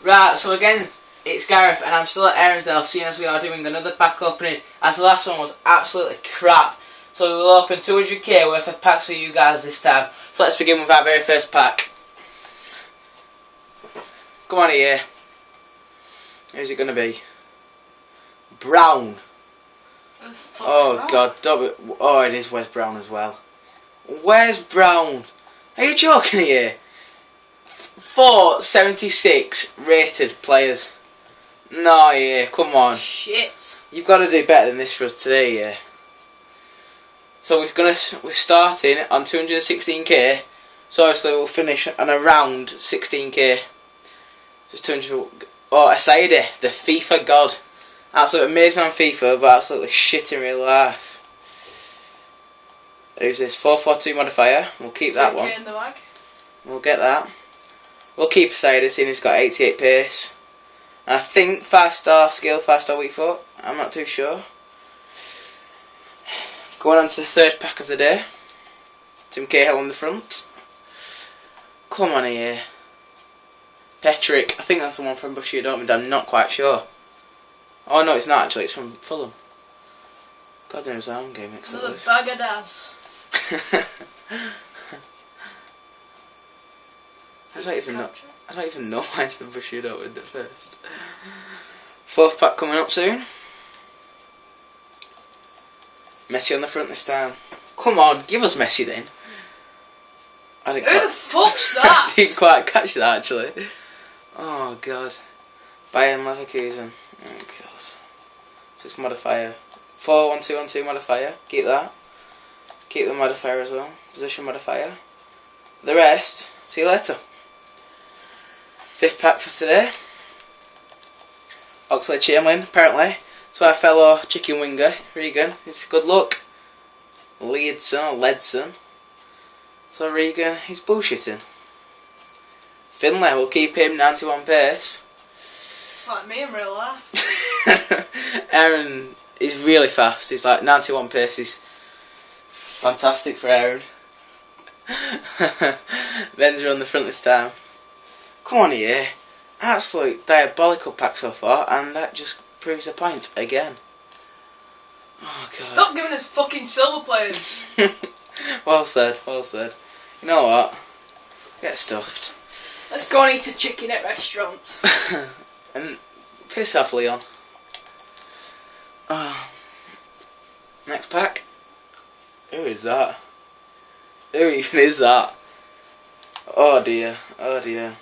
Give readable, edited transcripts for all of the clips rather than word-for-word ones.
Right, so again, it's Gareth, and I'm still at Aaron's house, seeing as we are doing another pack opening, as the last one was absolutely crap. So we will open 200k worth of packs for you guys this time. So let's begin with our very first pack. Come on here. Who's it going to be? Brown. Oh God, oh, it is Wes Brown as well. Where's Brown? Are you joking here? 476 rated players. No, yeah, come on. Shit. You've got to do better than this for us today, yeah. So we're starting on 216k. So obviously we'll finish on around 16k. Just 200. Oh, Abate, the FIFA god. Absolutely amazing on FIFA, but absolutely shit in real life. Who's this? 442 modifier. We'll keep that one. In the bag. We'll get that. We'll keep Abate, seeing he's got 88 pace. And I think 5-star skill, 5-star weak foot. I'm not too sure. Going on to the third pack of the day. Tim Cahill on the front. Come on here. Ps3. I think that's the one from Bushy Dortmund. I'm not quite sure. Oh no, it's not actually. It's from Fulham. God knows how I'm getting mixed up with. Another bag of ass. I don't even know why it's from Bushy Dortmund at first. Fourth pack coming up soon. Messi on the front this time. Come on, give us Messi then. Who the fuck's that? I didn't quite catch that actually. Oh God. Bayern Leverkusen. Oh God. This modifier. 4-1-2-1-2 modifier. Keep that. Keep the modifier as well. Position modifier. The rest, see you later. Fifth pack for today. Oxlade-Chamberlain, apparently. It's our fellow chicken winger, Regan. It's good luck. Ledson. So Regan, he's bullshitting. Finlay, we'll keep him 91 pace. It's like me in real life. Aaron is really fast. He's like 91 pace. He's fantastic for Aaron. Benzer on the front this time. Come on here. Absolute diabolical pack so far, and that just proves the point again. Oh God. Stop giving us fucking silver players. Well said, well said. You know what? Get stuffed. Let's go and eat a chicken at restaurant. And piss off, Leon. Oh. Next pack. Who is that? Who even is that? Oh dear, oh dear.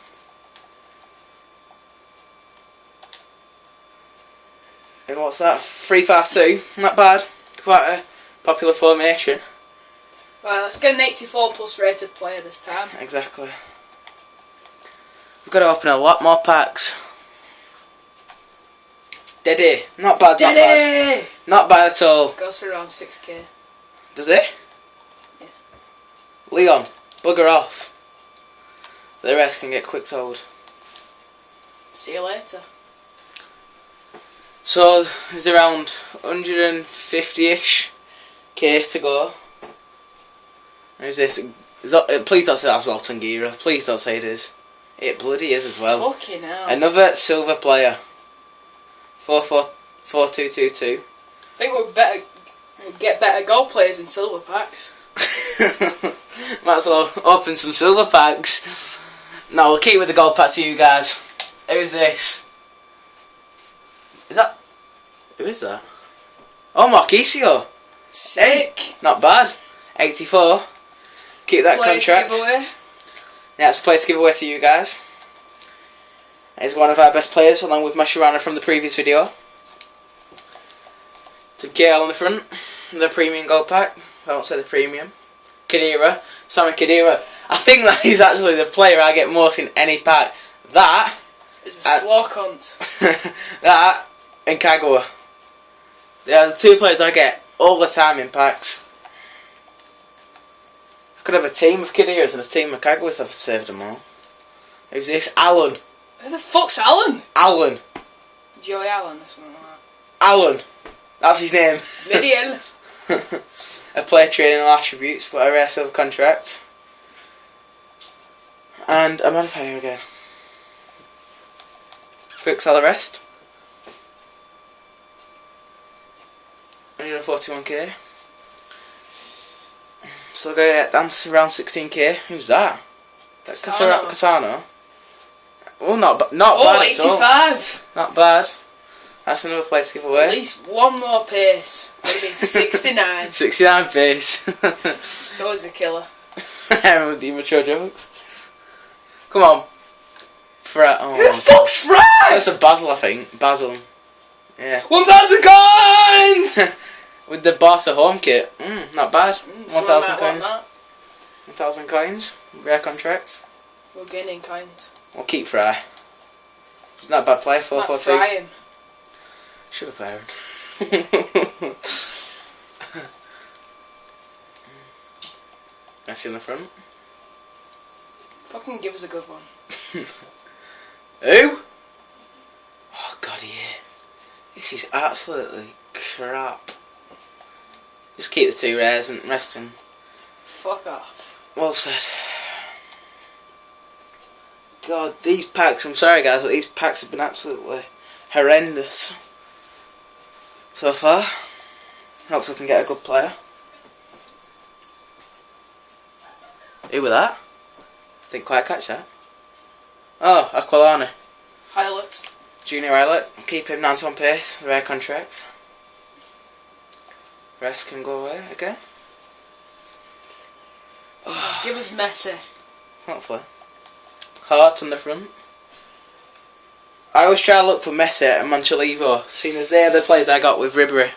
And what's that? 3-5-2. Not bad. Quite a popular formation. Right, let's get an 84 plus rated player this time. Exactly. We've got to open a lot more packs. Deddy. Not bad, not bad. Not bad at all. Goes for around 6k. Does it? Yeah. Leon, bugger off. The rest can get quick sold. See you later. So there's around 150-ish k to go. Who's this? Please don't say that's Zoltan Gira. Please don't say it is. It bloody is as well. Fucking hell. Another silver player. 4-4-4-2-2-2. I think we'll get better goal players in silver packs. Might as well open some silver packs. No, we'll keep with the gold packs for you guys. Who's this? Who is that? Oh, Marchisio. Sick. Hey, not bad. 84. Keep that contract. Yeah, it's a player to give away to you guys. He's one of our best players, along with Mascherano from the previous video. To Gail on the front, the premium gold pack. I won't say the premium. Khedira, Sami Khedira. I think that he's actually the player I get most in any pack. That is a slow cunt. That and Kagawa. They are the two players I get all the time in packs. I could have a team of Khediras and a team of Kagawas. I've saved them all. Who's this? Alan. Who the fuck's Alan? Alan. Joey Allen or something like that. Alan. That's his name. Midian. A player training all attributes, but a rare silver contract. And a modifier again. quick sell the rest. 141k. Still got to get down to around 16k. Who's that? That's Cassano. Oh, not bad at all. 85. Not bad. That's another place to give away. At least one more pace. Would have been 69. 69 pace. It's always a killer. Aaron with the immature jokes. Come on. Oh, who the fuck's Fred? That's a Basil, I think. Basil. Yeah. 1,000 coins! With the Barca home kit. Not bad. 1,000 coins. 1,000 coins. Rare contracts. We're gaining coins. We'll keep Fry. He's not a bad player. 4-4-2. Fry him. Shut up, Aaron. Messi on the front. Fucking give us a good one. Who? Oh god, yeah. This is absolutely crap. Just keep the 2 rares and resting. Fuck off. Well said. God, these packs, I'm sorry guys, but these packs have been absolutely horrendous so far. Hopefully we can get a good player. Who was that? Didn't quite catch that. Oh, Aquilani. Highlight. Junior highlight. Keep him 91 pace. Rare contract. Rest can go away again. Oh, give us Messi. Hopefully. Heart on the front. I always try to look for Messi and Manchalivo, seeing as they're the players I got with Ribery.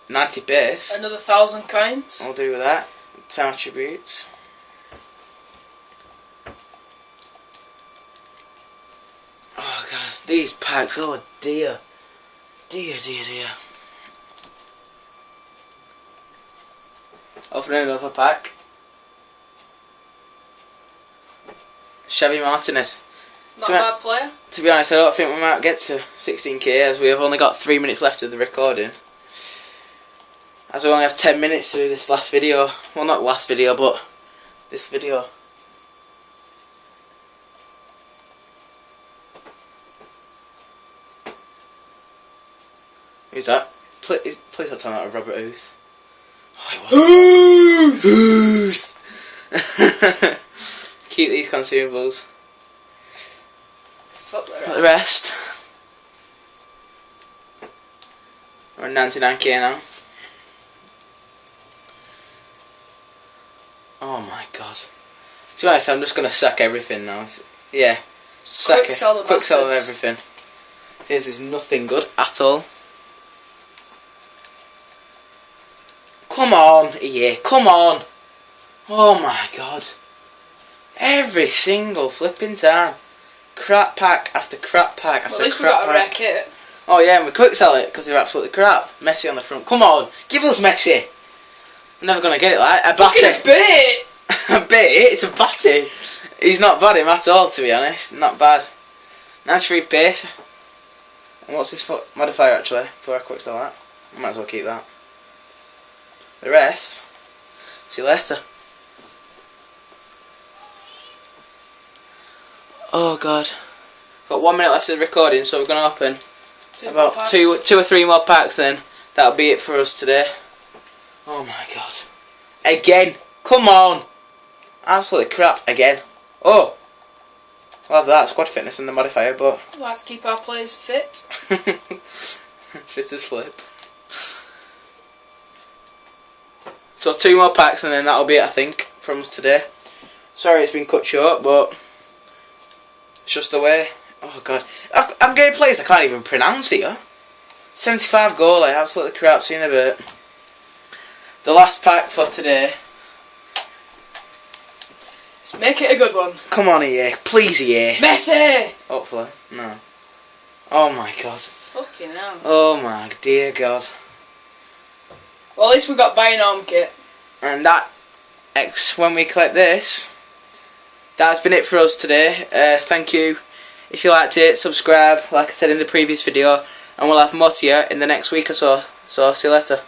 90 pace. Another 1,000 coins. I'll do with that. 10 attributes. Oh god, these packs, oh dear. Dear. Opening another pack. Xavi Martinez. Not a bad player. To be honest, I don't think we might get to 16k as we have only got 3 minutes left of the recording. As we only have 10 minutes to do this last video. Well, not last video, but this video. Who's that? Please don't tell me that Robert Huth. Oh, it was. Huth! Keep these consumables. Fuck the rest. We're on 99k now. Oh my god. To be honest, I'm just going to sack everything now. Yeah. Sack it. Quick sell of everything. This is nothing good at all. Come on, EA, come on. Oh my god. Every single flipping time. Crap pack after crap pack after crap pack. At least we got a rare kit. Oh yeah, and we quick sell it because they're absolutely crap. Messi on the front. Come on, give us Messi. I'm never going to get it like Abate. Abate! Abate? It's Abate. He's not bad him at all, to be honest. Not bad. 93 pace. And what's his foot modifier actually? Before I quick sell that. I might as well keep that. The rest, see you later. Oh god. Got 1 minute left of the recording, so we're going to open about two or three more packs then. That'll be it for us today. Oh my god. Again! Come on! Absolutely crap again. Oh! We'll have that, squad fitness and the modifier, but... Let's keep our players fit. Fit as flip. So 2 more packs and then that'll be it, I think, from us today. Sorry it's been cut short, but it's just the way. Oh god, I'm getting players I can't even pronounce here. 75 goal, like absolutely crap. See you in a bit. The last pack for today. Let's make it a good one. Come on, EA, please, EA. Messi. Hopefully, no. Oh my god. Fucking hell. Oh my dear god. Well, at least we got buying arm kit. And that, when we collect this, that's been it for us today. Thank you. If you liked it, subscribe, like I said in the previous video, and we'll have more to you in the next week or so. So, see you later.